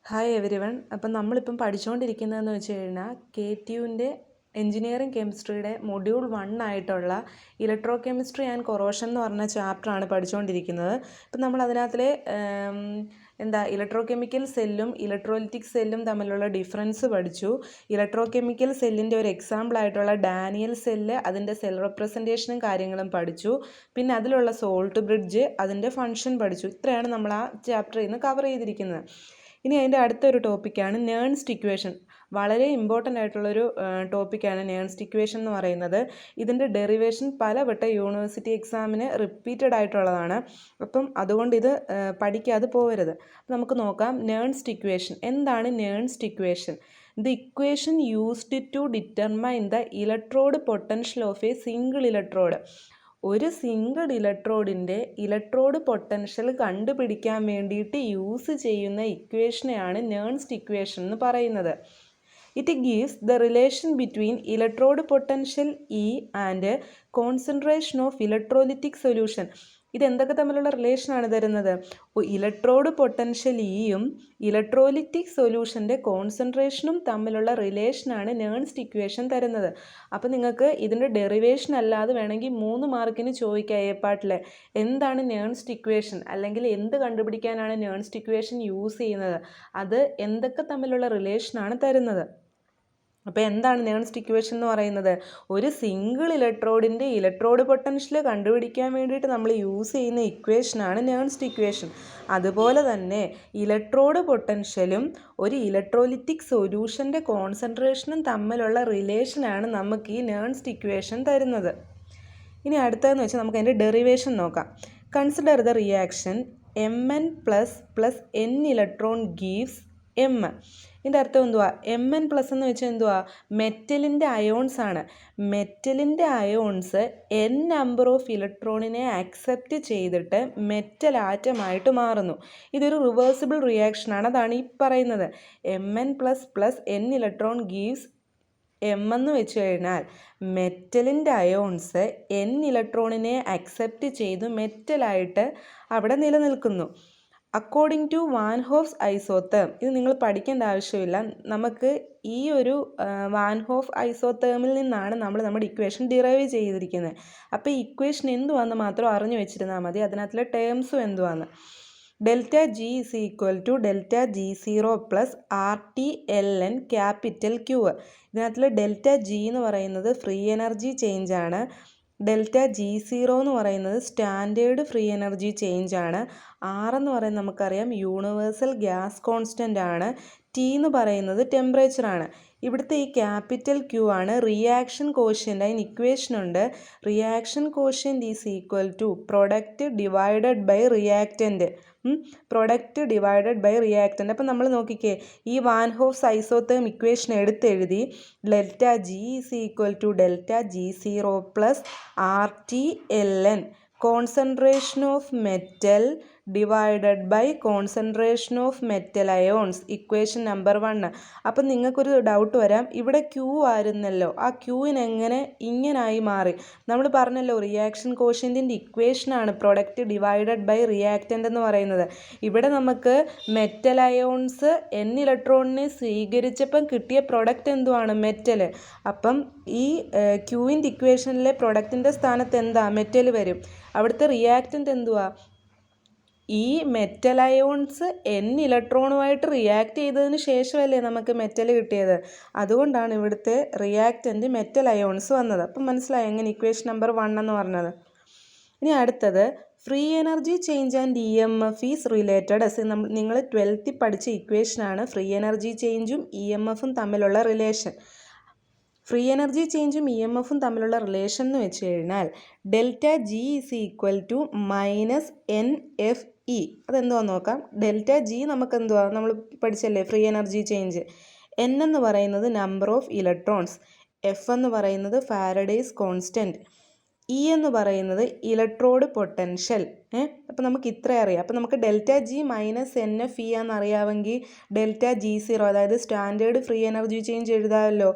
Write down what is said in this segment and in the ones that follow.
Hi every one. അപ്പം നമ്മളിപ്പം പഠിച്ചുകൊണ്ടിരിക്കുന്നതെന്ന് വെച്ച് കഴിഞ്ഞാൽ KTUവിൻ്റെ എഞ്ചിനീയറിംഗ് കെമിസ്ട്രിയുടെ മൊഡ്യൂൾ 1 ആയിട്ടുള്ള ഇലക്ട്രോ കെമിസ്ട്രി ആൻഡ് കൊറോഷൻ എന്ന് പറഞ്ഞ ചാപ്റ്ററാണ് പഠിച്ചുകൊണ്ടിരിക്കുന്നത്. ഇപ്പം നമ്മൾ അതിനകത്തിലെ ഇലക്ട്രോ കെമിക്കൽ സെല്ലും ഇലക്ട്രോലിറ്റിക് സെല്ലും തമ്മിലുള്ള ഡിഫറൻസ് പഠിച്ചു. ഇലക്ട്രോ കെമിക്കൽ സെല്ലിൻ്റെ ഒരു എക്സാമ്പിൾ ആയിട്ടുള്ള ഡാനിയൽ സെല്ല്, അതിൻ്റെ സെൽ റെപ്രസെൻറ്റേഷനും കാര്യങ്ങളും പഠിച്ചു. പിന്നെ അതിലുള്ള സോൾട്ട് ബ്രിഡ്ജ്, അതിൻ്റെ ഫങ്ഷൻ പഠിച്ചു. ഇത്രയാണ് നമ്മൾ ആ ചാപ്റ്ററിൽ നിന്ന് കവർ ചെയ്തിരിക്കുന്നത്. ഇനി അതിൻ്റെ അടുത്തൊരു ടോപ്പിക്കാണ് നേൺസ്റ്റ് ഇക്വേഷൻ. വളരെ ഇമ്പോർട്ടൻ്റ് ആയിട്ടുള്ളൊരു ടോപ്പിക്കാണ് നേൺസ്റ്റ് ഇക്വേഷൻ എന്ന് പറയുന്നത്. ഇതിൻ്റെ ഡെറിവേഷൻ പലവട്ട യൂണിവേഴ്സിറ്റി എക്സാമിന് റിപ്പീറ്റഡ് ആയിട്ടുള്ളതാണ്. അപ്പം അതുകൊണ്ട് ഇത് പഠിക്കാതെ പോകരുത്. നമുക്ക് നോക്കാം നേൺസ്റ്റ് ഇക്വേഷൻ. എന്താണ് Nernst equation? The equation used to determine the electrode potential of a single electrode. ഒരു സിംഗിൾ ഇലക്ട്രോഡിൻ്റെ ഇലക്ട്രോഡ് പൊട്ടൻഷ്യൽ കണ്ടുപിടിക്കാൻ വേണ്ടിയിട്ട് യൂസ് ചെയ്യുന്ന ഇക്വേഷനെയാണ് നേൺസ്റ്റ് ഇക്വേഷൻ എന്ന് പറയുന്നത്. It gives the relation between electrode potential E and concentration of electrolytic solution. ഇതെന്തൊക്കെ തമ്മിലുള്ള റിലേഷനാണ് തരുന്നത്? ഇലക്ട്രോഡ് പൊട്ടൻഷ്യൽ ഇയും ഇലക്ട്രോലിറ്റിക് സൊല്യൂഷൻ്റെ കോൺസെൻട്രേഷനും തമ്മിലുള്ള റിലേഷനാണ് നേൺസ്റ്റ് ഇക്വേഷൻ തരുന്നത്. അപ്പോൾ നിങ്ങൾക്ക് ഇതിൻ്റെ ഡെറിവേഷൻ അല്ലാതെ വേണമെങ്കിൽ 3 മാർക്കിന് ചോദിക്കാം എ പാർട്ടിൽ. എന്താണ് നേൺസ്റ്റ് ഇക്വേഷൻ, അല്ലെങ്കിൽ എന്ത് കണ്ടുപിടിക്കാനാണ് നേൺസ്റ്റ് ഇക്വേഷൻ യൂസ് ചെയ്യുന്നത്, അത് എന്തൊക്കെ തമ്മിലുള്ള റിലേഷനാണ് തരുന്നത്. അപ്പോൾ എന്താണ് നേൺസ്റ്റ് ഇക്വേഷൻ എന്ന് പറയുന്നത്? ഒരു സിംഗിൾ ഇലക്ട്രോഡിൻ്റെ ഇലക്ട്രോഡ് പൊട്ടൻഷ്യൽ കണ്ടുപിടിക്കാൻ വേണ്ടിയിട്ട് നമ്മൾ യൂസ് ചെയ്യുന്ന ഇക്വേഷനാണ് നേൺസ്റ്റ് ഇക്വേഷൻ. അതുപോലെ തന്നെ ഇലക്ട്രോഡ് പൊട്ടൻഷ്യലും ഒരു ഇലക്ട്രോലിറ്റിക് സൊല്യൂഷൻ്റെ കോൺസെൻട്രേഷനും തമ്മിലുള്ള റിലേഷനാണ് നമുക്ക് ഈ നേൺസ്റ്റ് ഇക്വേഷൻ തരുന്നത്. ഇനി അടുത്തതെന്ന് വെച്ചാൽ നമുക്ക് അതിൻ്റെ ഡെറിവേഷൻ നോക്കാം. Consider the reaction Mn plus n electron gives M. ഇതിൻ്റെ അർത്ഥം എന്തുവാ? Mn പ്ലസ് എന്ന് വെച്ചാൽ എന്തുവാ? മെറ്റലിൻ്റെ അയോൺസ് ആണ്. മെറ്റലിൻ്റെ അയോൺസ് n നമ്പർ ഓഫ് ഇലക്ട്രോണിനെ അക്സെപ്റ്റ് ചെയ്തിട്ട് മെറ്റൽ ആറ്റമായിട്ട് മാറുന്നു. ഇതൊരു റിവേഴ്സിബിൾ റിയാക്ഷനാണ്. അതാണ് ഈ പറയുന്നത്. Mn plus n electron gives M എന്ന് വെച്ച് കഴിഞ്ഞാൽ മെറ്റലിൻ്റെ അയോൺസ് n ഇലക്ട്രോണിനെ അക്സെപ്റ്റ് ചെയ്ത് മെറ്റലായിട്ട് അവിടെ നിലനിൽക്കുന്നു. According to van't Hoff's isotherm. ഇത് നിങ്ങൾ പഠിക്കേണ്ട ആവശ്യമില്ല. നമുക്ക് ഈ ഒരു വാൻ ഹോഫ് ഐസോതേമിൽ നിന്നാണ് നമ്മൾ നമ്മുടെ ഇക്വേഷൻ ഡിറൈവ് ചെയ്തിരിക്കുന്നത്. അപ്പോൾ ഈ ഇക്വേഷൻ എന്തുവാന്ന് മാത്രം അറിഞ്ഞു വെച്ചിരുന്നാൽ മതി. അതിനകത്തുള്ള ടേംസും എന്തുവാന്ന്. Delta G is equal to delta G0 plus RT/ln capital Q. ഇതിനകത്തുള്ള ഡെൽറ്റ ജി എന്ന് പറയുന്നത് ഫ്രീ എനർജി ചേഞ്ച് ആണ്. ഡെൽറ്റ G0 എന്ന് പറയുന്നത് സ്റ്റാൻഡേർഡ് ഫ്രീ എനർജി ചേഞ്ച് ആണ്. R എന്ന് പറയുന്നത് നമുക്കറിയാം യൂണിവേഴ്സൽ ഗ്യാസ് കോൺസ്റ്റൻ്റ് ആണ്. T എന്ന് പറയുന്നത് ടെമ്പറേച്ചർ ആണ്. ഇവിടുത്തെ ഈ ക്യാപിറ്റൽ Q ആണ് റിയാക്ഷൻ കോഷ്യൻ്റ്. അതിന് ഇക്വേഷൻ ഉണ്ട്. Reaction quotient is equal to product divided by reactant. Product divided by reactant. അപ്പം നമ്മൾ നോക്കിക്കേ, ഈ വാൻ ഹോഫ്സ് ഐസോതേം ഇക്വേഷൻ എടുത്തെഴുതി. Delta G is equal to delta G0 plus RT/ln concentration of metal divided by concentration of metal ions. Equation number 1. അപ്പം നിങ്ങൾക്കൊരു doubt വരാം, ഇവിടെ Q ആയിരുന്നല്ലോ, ആ Qന് എങ്ങനെ ഇങ്ങനായി മാറി? നമ്മൾ പറഞ്ഞല്ലോ റിയാക്ഷൻ കോഷ്യൻറ്റിൻ്റെ ഇക്വേഷനാണ് പ്രൊഡക്റ്റ് ഡിവൈഡഡ് ബൈ റിയാക്റ്റൻ്റ് എന്ന് പറയുന്നത്. ഇവിടെ നമുക്ക് മെറ്റൽ അയോൺസ് n ഇലക്ട്രോണിനെ സ്വീകരിച്ചപ്പം കിട്ടിയ പ്രൊഡക്റ്റ് എന്തുവാണ്? മെറ്റൽ. അപ്പം ഈ Qൻ്റെ ഇക്വേഷനിലെ പ്രൊഡക്റ്റിൻ്റെ സ്ഥാനത്ത് എന്താ? മെറ്റൽ വരും. അവിടുത്തെ റിയാക്റ്റൻ്റ് എന്തുവാ? ഈ മെറ്റൽ അയോൺസ് n ഇലക്ട്രോണുമായിട്ട് റിയാക്ട് ചെയ്തതിന് ശേഷമല്ലേ നമുക്ക് മെറ്റൽ കിട്ടിയത്. അതുകൊണ്ടാണ് ഇവിടുത്തെ റിയാക്റ്റൻ്റ് മെറ്റൽ അയോൺസ് വന്നത്. അപ്പം മനസ്സിലായി എങ്ങനെ ഇക്വേഷൻ നമ്പർ 1 എന്ന് പറഞ്ഞത്. ഇനി അടുത്തത് free energy change and EMF is related. നിങ്ങൾ 12th പഠിച്ച ഇക്വേഷനാണ് ഫ്രീ എനർജി ചേഞ്ചും EMFും തമ്മിലുള്ള റിലേഷൻ. ഫ്രീ എനർജി ചേഞ്ചും EMFും തമ്മിലുള്ള റിലേഷൻ എന്ന് വെച്ച് കഴിഞ്ഞാൽ delta G is equal to -NFE. അതെന്തുവാന്ന് നോക്കാം. ഡെൽറ്റ ജി നമുക്ക് എന്തുവാ? നമ്മൾ പഠിച്ചല്ലേ ഫ്രീ എനർജി ചേഞ്ച്. N എന്ന് പറയുന്നത് നമ്പർ ഓഫ് ഇലക്ട്രോൺസ്, F എന്ന് പറയുന്നത് ഫാരഡേസ് കോൺസ്റ്റൻറ്റ്, E എന്ന് പറയുന്നത് ഇലക്ട്രോഡ് പൊട്ടൻഷ്യൽ. അപ്പോൾ നമുക്ക് ഇത്ര അറിയാം. അപ്പോൾ നമുക്ക് ഡെൽറ്റ ജി -NFE ആണെന്ന് അറിയാമെങ്കിൽ ഡെൽറ്റ G0, അതായത് സ്റ്റാൻഡേർഡ് ഫ്രീ എനർജി ചേഞ്ച് എഴുതാമല്ലോ.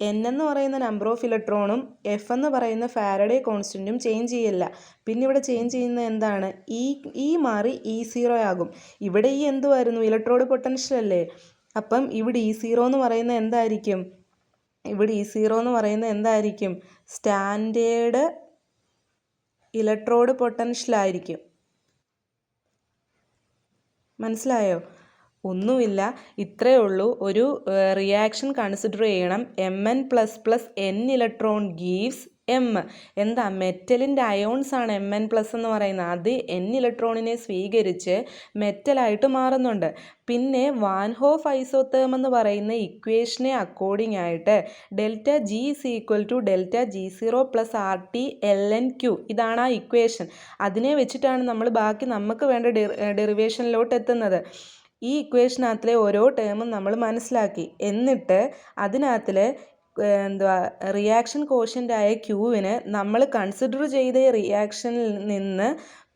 എൻ എന്ന് പറയുന്ന നമ്പർ ഓഫ് ഇലക്ട്രോണും എഫ് എന്ന് പറയുന്ന ഫാരഡേ കോൺസ്റ്റൻറ്റും ചേഞ്ച് ചെയ്യില്ല. പിന്നെ ഇവിടെ ചേഞ്ച് ചെയ്യുന്നത് എന്താണ്? ഈ മാറി E0 ആകും. ഇവിടെ ഈ എന്തുമായിരുന്നു? ഇലക്ട്രോഡ് പൊട്ടൻഷ്യൽ അല്ലേ? അപ്പം ഇവിടെ E0 എന്ന് പറയുന്നത് എന്തായിരിക്കും? ഇവിടെ E0 എന്ന് പറയുന്നത് എന്തായിരിക്കും? സ്റ്റാൻഡേർഡ് ഇലക്ട്രോഡ് പൊട്ടൻഷ്യൽ ആയിരിക്കും. മനസ്സിലായോ? ഒന്നുമില്ല, ഇത്രയേ ഉള്ളൂ. ഒരു റിയാക്ഷൻ കൺസിഡർ ചെയ്യണം. Mn++ n electron gives M. എന്താ? മെറ്റലിൻ്റെ അയോൺസ് ആണ് Mn+ എന്ന് പറയുന്നത്. അത് n ഇലക്ട്രോണിനെ സ്വീകരിച്ച് മെറ്റലായിട്ട് മാറുന്നുണ്ട്. പിന്നെ വാൻ ഹോഫ് ഐസോതേം എന്ന് പറയുന്ന ഇക്വേഷനെ അക്കോർഡിംഗ് ആയിട്ട് ΔG = ΔG0 + RT ln Q, ഇതാണ് ആ ഇക്വേഷൻ. അതിനെ വെച്ചിട്ടാണ് നമ്മൾ ബാക്കി നമുക്ക് വേണ്ട ഡെറിവേഷനിലോട്ട് എത്തുന്നത്. ഈ ഇക്വേഷനകത്തിലെ ഓരോ ടേമും നമ്മൾ മനസ്സിലാക്കി. എന്നിട്ട് അതിനകത്തിൽ റിയാക്ഷൻ കോഷ്യൻ്റായ ക്യൂവിന് നമ്മൾ കൺസിഡർ ചെയ്ത റിയാക്ഷനിൽ നിന്ന്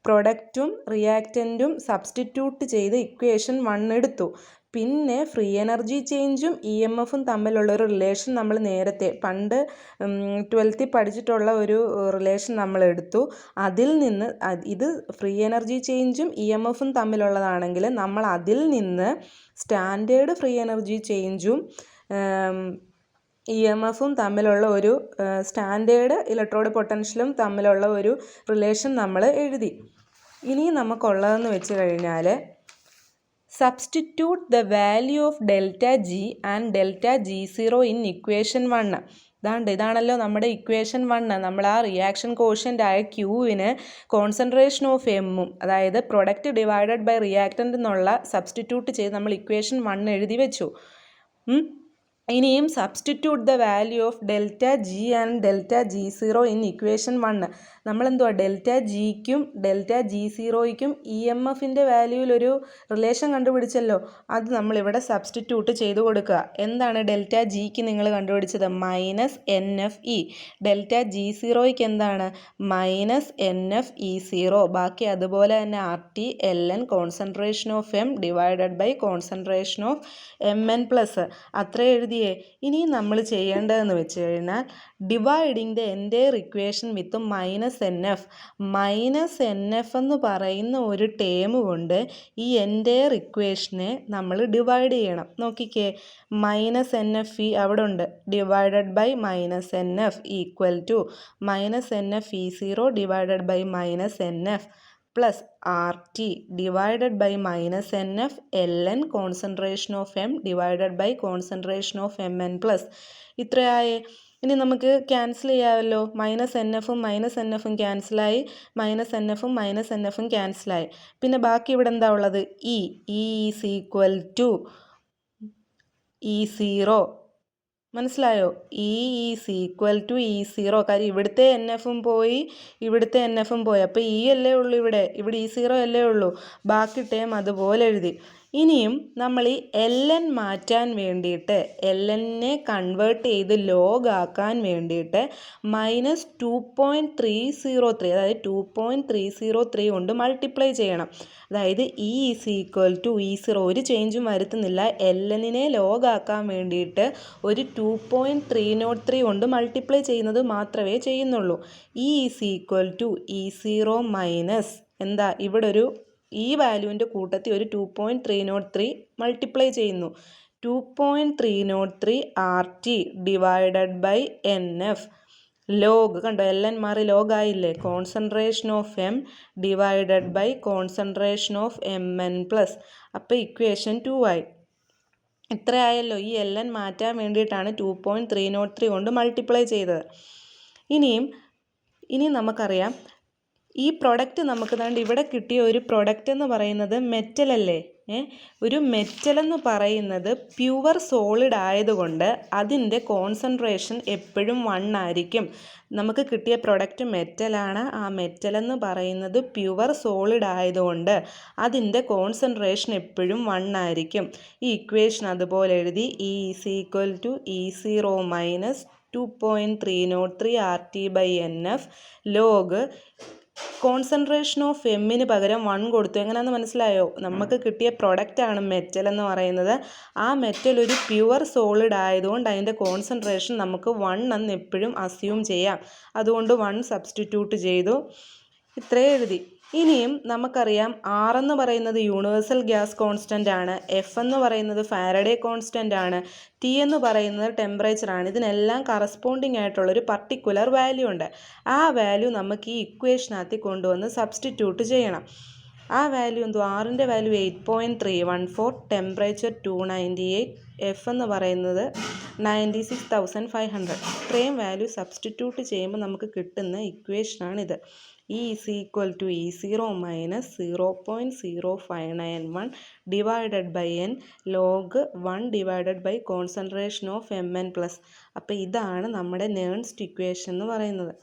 പ്രൊഡക്റ്റും റിയാക്റ്റൻറ്റും സബ്സ്റ്റിറ്റ്യൂട്ട് ചെയ്ത് ഇക്വേഷൻ 1 എടുത്തു. പിന്നെ ഫ്രീ എനർജി ചേഞ്ചും EMFും തമ്മിലുള്ള ഒരു റിലേഷൻ നമ്മൾ നേരത്തെ പണ്ട് 12th പഠിച്ചിട്ടുള്ള ഒരു റിലേഷൻ നമ്മൾ എടുത്തു. അതിൽ നിന്ന് ഇത് ഫ്രീ എനർജി ചേഞ്ചും EMFും തമ്മിലുള്ളതാണെങ്കിൽ നമ്മൾ അതിൽ നിന്ന് സ്റ്റാൻഡേർഡ് ഫ്രീ എനർജി ചേഞ്ചും EMFും തമ്മിലുള്ള ഒരു സ്റ്റാൻഡേർഡ് ഇലക്ട്രോഡ് പൊട്ടൻഷ്യലും തമ്മിലുള്ള ഒരു റിലേഷൻ നമ്മൾ എഴുതി. ഇനി നമുക്കുള്ളതെന്ന് വെച്ച് കഴിഞ്ഞാൽ substitute the value of ΔG and ΔG0 in equation 1. ഇതാണല്ലോ നമ്മുടെ ഇക്വേഷൻ 1. നമ്മൾ ആ റിയാക്ഷൻ കോഷ്യൻ്റായ ക്യൂവിന് കോൺസെൻട്രേഷൻ ഓഫ് എമ്മും, അതായത് പ്രൊഡക്റ്റ് ഡിവൈഡഡ് ബൈ റിയാക്റ്റൻ്റ് എന്നുള്ള സബ്സ്റ്റിറ്റ്യൂട്ട് ചെയ്ത് നമ്മൾ ഇക്വേഷൻ 1 എഴുതി വെച്ചു. ഇനിയും substitute the value of ΔG and ΔG0 in equation 1. നമ്മളെന്തുവാ ΔGക്കും ΔG0യ്ക്കും EMFിൻ്റെ വാല്യൂവിലൊരു റിലേഷൻ കണ്ടുപിടിച്ചല്ലോ. അത് നമ്മളിവിടെ സബ്സ്റ്റിറ്റ്യൂട്ട് ചെയ്ത് കൊടുക്കുക. എന്താണ് ΔGക്ക് നിങ്ങൾ കണ്ടുപിടിച്ചത്? -NFE. ΔG0യ്ക്ക് എന്താണ്? -NFE0. ബാക്കി അതുപോലെ തന്നെ RT ln concentration of M divided by concentration of Mn+. അത്ര എഴുതിയേ. ഇനി നമ്മൾ ചെയ്യേണ്ടതെന്ന് വെച്ച് കഴിഞ്ഞാൽ dividing the entire equation with -NF. -NF എന്ന് പറയുന്ന ഒരു ടേം കൊണ്ട് ഈ എൻ്റയർ ഇക്വേഷനെ നമ്മൾ ഡിവൈഡ് ചെയ്യണം. നോക്കിക്കേ, -NFE അവിടെ ഉണ്ട്. Divided by -NF equal to -NFE0 divided by -NF plus RT divided by -NF ln concentration of M divided by concentration of Mn+. ഇത്രയായേ. ഇനി നമുക്ക് ക്യാൻസൽ ചെയ്യാമല്ലോ. -NFും -NFും ക്യാൻസലായി, -NFും -NFും ക്യാൻസലായി. പിന്നെ ബാക്കി ഇവിടെ എന്താ ഉള്ളത്? E is equal to E0. മനസ്സിലായോ? Is equal to E0. കാര്യം ഇവിടുത്തെ NFും പോയി, ഇവിടുത്തെ NFും പോയി. അപ്പോൾ അല്ലേ ഉള്ളൂ ഇവിടെ E0 അല്ലേ ഉള്ളൂ. ബാക്കി ടേം അതുപോലെ എഴുതി. ഇനിയും നമ്മൾ ഈ ln മാറ്റാൻ വേണ്ടിയിട്ട്, lnനെ കൺവേർട്ട് ചെയ്ത് ലോഗ് ആക്കാൻ വേണ്ടിയിട്ട് -2.303, അതായത് 2.303 കൊണ്ട് മൾട്ടിപ്ലൈ ചെയ്യണം. അതായത് ഈസ് ഈക്വൽ ടു E0. ഒരു ചേഞ്ചും വരുത്തുന്നില്ല. lnനെ ലോഗ് ആക്കാൻ വേണ്ടിയിട്ട് ഒരു 2.303 കൊണ്ട് മൾട്ടിപ്ലൈ ചെയ്യുന്നത് മാത്രമേ ചെയ്യുന്നുള്ളൂ. Is equal to E0 minus എന്താ, ഇവിടെ ഒരു ഈ വാല്യൂവിൻ്റെ കൂട്ടത്തിൽ ഒരു 2.303 മൾട്ടിപ്ലൈ ചെയ്യുന്നു. 2.303 RT divided by NF log. കണ്ടോ, ln മാറി ലോഗ് ആയില്ലേ? Concentration of M divided by concentration of Mn+. അപ്പോൾ ഇക്വേഷൻ 2 ആയി. ഇത്രയായല്ലോ. ഈ ln മാറ്റാൻ വേണ്ടിയിട്ടാണ് 2.303 കൊണ്ട് മൾട്ടിപ്ലൈ ചെയ്തത്. ഇനി നമുക്കറിയാം ഈ പ്രൊഡക്റ്റ് നമുക്ക് ദാണ്ട് ഇവിടെ കിട്ടിയ ഒരു പ്രൊഡക്റ്റ് എന്ന് പറയുന്നത് മെറ്റൽ അല്ലേ? ഒരു മെറ്റൽ എന്ന് പറയുന്നത് പ്യുവർ സോളിഡ് ആയതുകൊണ്ട് അതിൻ്റെ കോൺസെൻട്രേഷൻ എപ്പോഴും 1 ആയിരിക്കും. നമുക്ക് കിട്ടിയ പ്രൊഡക്റ്റ് മെറ്റലാണ്. ആ മെറ്റൽ എന്ന് പറയുന്നത് പ്യുവർ സോളിഡ് ആയതുകൊണ്ട് അതിൻ്റെ കോൺസെൻട്രേഷൻ എപ്പോഴും 1 ആയിരിക്കും. ഈ ഇക്വേഷൻ അതുപോലെ എഴുതി. Is equal to E0 minus 2.303 RT by NF log concentration of എമ്മിന് പകരം 1 കൊടുത്തു. എങ്ങനെയാണെന്ന് മനസ്സിലായോ? നമുക്ക് കിട്ടിയ പ്രൊഡക്റ്റാണ് മെറ്റൽ എന്ന് പറയുന്നത്. ആ മെറ്റൽ ഒരു പ്യുവർ സോളിഡ് ആയതുകൊണ്ട് അതിൻ്റെ കോൺസെൻട്രേഷൻ നമുക്ക് 1 എന്ന് എപ്പോഴും അസ്യൂം ചെയ്യാം. അതുകൊണ്ട് 1 സബ്സ്റ്റിറ്റ്യൂട്ട് ചെയ്തു. ഇത്രയും എഴുതി. ഇനിയും നമുക്കറിയാം R എന്ന് പറയുന്നത് യൂണിവേഴ്സൽ ഗ്യാസ് കോൺസ്റ്റൻ്റ് ആണ്, F എന്ന് പറയുന്നത് ഫാരഡേ കോൺസ്റ്റൻ്റ് ആണ്, T എന്ന് പറയുന്നത് ടെമ്പറേച്ചർ ആണ്. ഇതിനെല്ലാം കറസ്പോണ്ടിങ് ആയിട്ടുള്ളൊരു പർട്ടിക്കുലർ വാല്യൂ ഉണ്ട്. ആ വാല്യൂ നമുക്ക് ഈ ഇക്വേഷനകത്ത് കൊണ്ടുവന്ന് സബ്സ്റ്റിറ്റ്യൂട്ട് ചെയ്യണം. ആ വാല്യൂ എന്തുവാ? ആറിൻ്റെ വാല്യൂ 8.314, ടെമ്പറേച്ചർ 298, എഫ് എന്ന് പറയുന്നത് 96,500. ഇത്രയും വാല്യൂ സബ്സ്റ്റിറ്റ്യൂട്ട് ചെയ്യുമ്പോൾ നമുക്ക് കിട്ടുന്ന ഇക്വേഷനാണിത്. E is equal to E0 minus 0.0591 divided by n log 1 divided by concentration of Mn plus. അപ്പോൾ ഇതാണ് നമ്മുടെ നേൺസ്റ്റ് ഇക്വേഷൻ എന്ന് പറയുന്നത്.